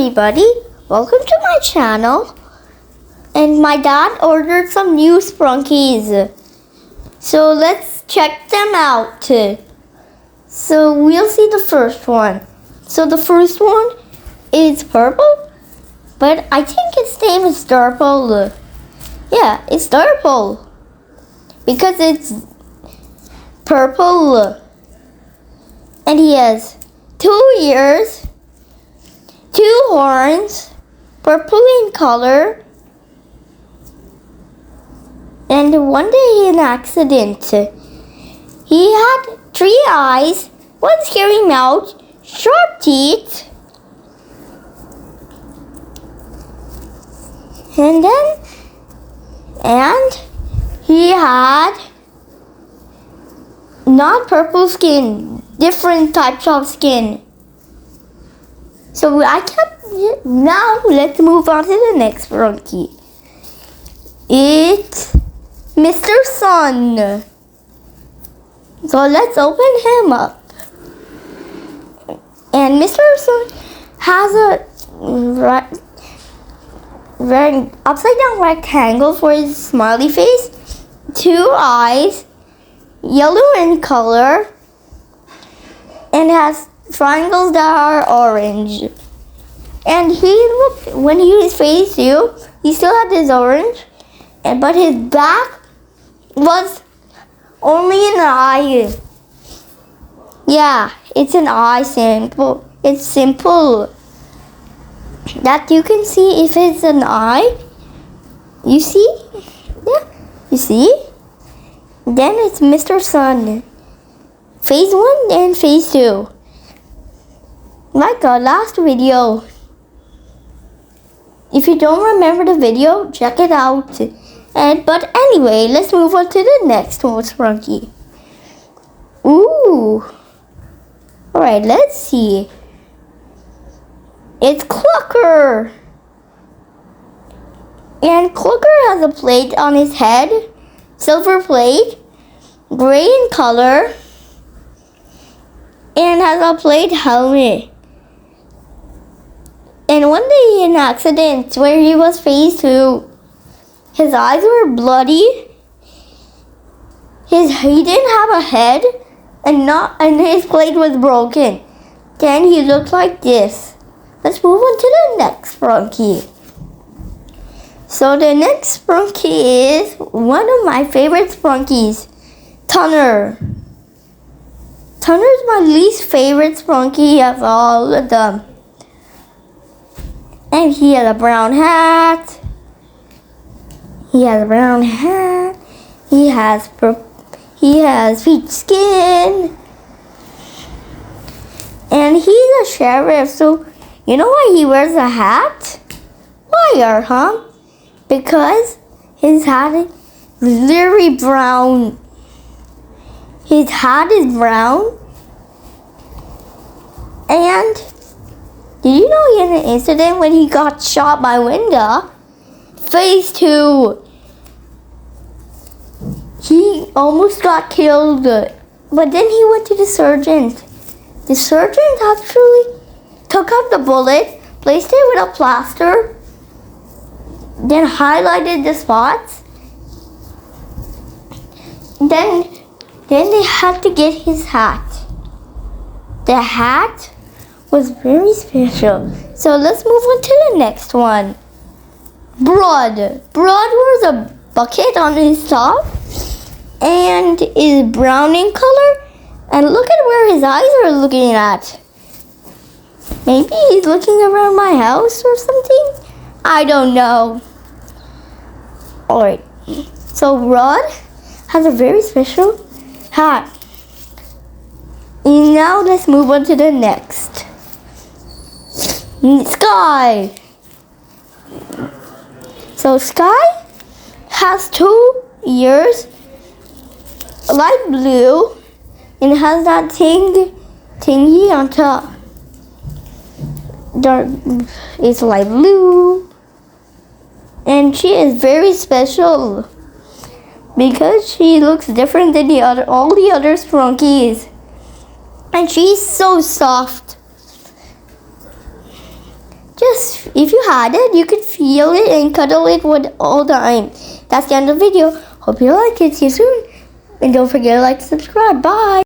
everybody, welcome to my channel. And my dad ordered some new sprunkies, so let's check them out. So we'll see the first one. So the first one is purple, but I think its name is Purple. Yeah, it's purple because it's purple, and he has 2 ears, 2 horns, purple in color, and one day in accident, he had 3 eyes, 1 scary mouth, sharp teeth, and he had not purple skin, different types of skin. So I kept it. Now let's move on to the next sprunky. It's Mr. Sun. So let's open him up. And Mr. Sun has a upside down rectangle for his smiley face, 2 eyes, yellow in color, and has triangles that are orange. And when he was phase 2, he still had his orange, but his back was only an eye. Yeah, it's an eye simple. It's simple that you can see if it's an eye. You see? Yeah, you see? Then it's Mr. Sun. Phase 1 and phase 2. Like our last video. If you don't remember the video, check it out. But anyway, let's move on to the next one, Sprunky. Ooh. Alright, let's see. It's Clucker. And Clucker has a plate on his head. Silver plate. Gray in color. And has a plate helmet. And one day in an accident where he was phase 2, his eyes were bloody. He didn't have a head, and his plate was broken. Then he looked like this. Let's move on to the next sprunky. So the next sprunky is one of my favorite sprunkies, Tunner. Tunner is my least favorite sprunky of all of them. And he has a brown hat. He has peach skin. And he's a sheriff, so you know why he wears a hat? Why, huh? Because his hat is literally brown. His hat is brown. And did you know he had an incident when he got shot by Winda? Phase 2. He almost got killed. But then he went to the surgeon. The surgeon actually took out the bullet, placed it with a plaster, then highlighted the spots. Then they had to get his hat. The hat was very special. So let's move on to the next one. Broad. Broad wears a bucket on his top and is brown in color. And look at where his eyes are looking at. Maybe he's looking around my house or something? I don't know. Alright. So Broad has a very special hat. And now let's move on to the next. Sky. So Sky has 2 ears, light blue, and has that thingy on top. Dark, it's light blue, and she is very special because she looks different than all the other sprunkies. And she's so soft. Just if you had it, you could feel it and cuddle it with all the time. That's the end of the video. Hope you like it. See you soon. And don't forget to like and subscribe. Bye.